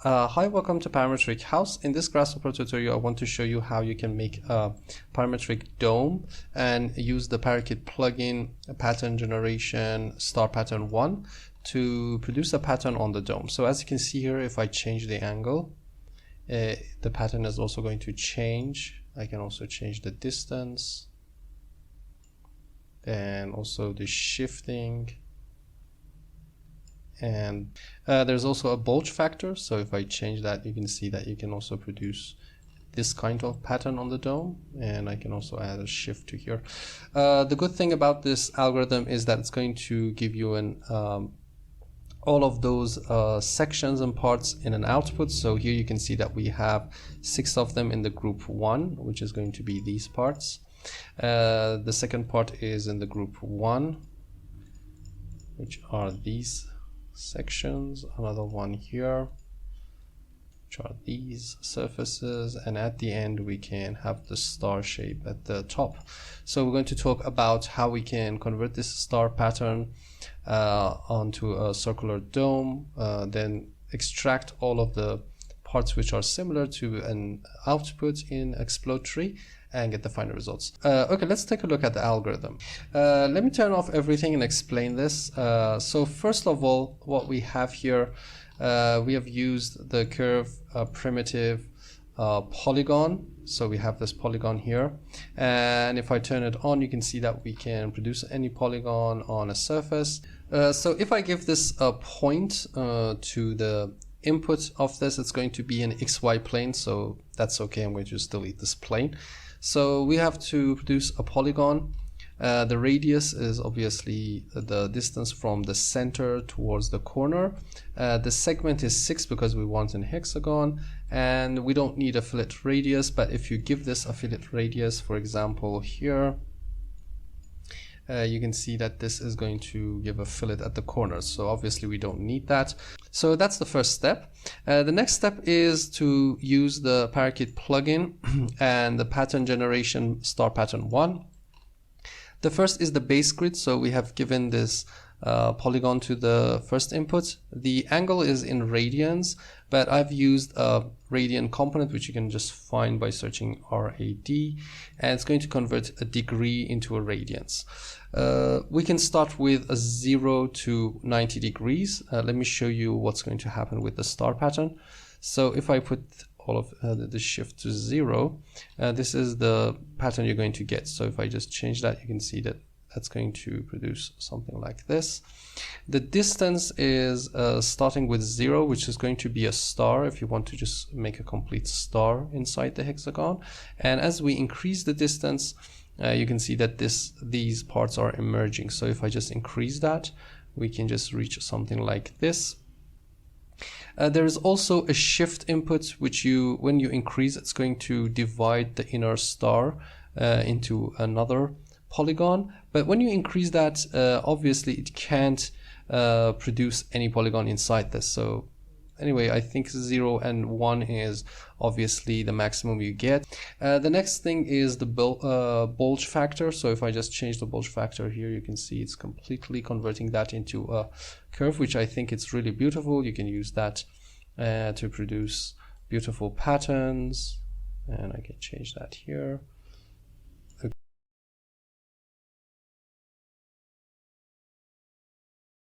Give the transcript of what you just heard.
Hi, welcome to Parametric House. In this Grasshopper tutorial, I want to show you how you can make a parametric dome and use the Parakeet plugin pattern generation star pattern 1 to produce a pattern on the dome. So as you can see here, if I change the angle, the pattern is also going to change. I can also change the distance and also the shifting. And there's also a bulge factor, so if I change that, you can see that you can also produce this kind of pattern on the dome, and I can also add a shift to here. The good thing about this algorithm is that it's going to give you an all of those sections and parts in an output. So here you can see that we have 6 of them in the group 1, which is going to be these parts. The second part is in the group 1, which are these sections, another one here, which are these surfaces, and at the end we can have the star shape at the top. So we're going to talk about how we can convert this star pattern onto a circular dome, then extract all of the parts which are similar to an output in Explode Tree and get the final results. Okay, let's take a look at the algorithm. Let me turn off everything and explain this. So first of all, what we have here, we have used the curve primitive polygon. So we have this polygon here, and if I turn it on, you can see that we can produce any polygon on a surface. So if I give this a point to the input of this, it's going to be an XY plane, so that's okay. I'm going to just delete this plane. So we have to produce a polygon. The radius is obviously the distance from the center towards the corner. The segment is 6 because we want an hexagon, and we don't need a fillet radius, but if you give this a fillet radius, for example here, you can see that this is going to give a fillet at the corners. So obviously we don't need that. So that's the first step. The next step is to use the Parakeet plugin and the pattern generation star pattern 1. The first is the base grid. So we have given this polygon to the first input. The angle is in radians, but I've used a radian component, which you can just find by searching RAD, and it's going to convert a degree into a radians. We can start with a 0 to 90 degrees. Let me show you what's going to happen with the star pattern. So if I put all of the shift to 0, this is the pattern you're going to get. So if I just change that, you can see that that's going to produce something like this. The distance is starting with 0, which is going to be a star if you want to just make a complete star inside the hexagon. And as we increase the distance, you can see that these parts are emerging. So if I just increase that, we can just reach something like this. There is also a shift input, which when you increase, it's going to divide the inner star into another polygon. But when you increase that, obviously it can't produce any polygon inside this. So anyway, I think 0 and 1 is obviously the maximum you get. The next thing is the bulge factor. So if I just change the bulge factor here, you can see it's completely converting that into a curve, which I think it's really beautiful. You can use that to produce beautiful patterns, and I can change that here.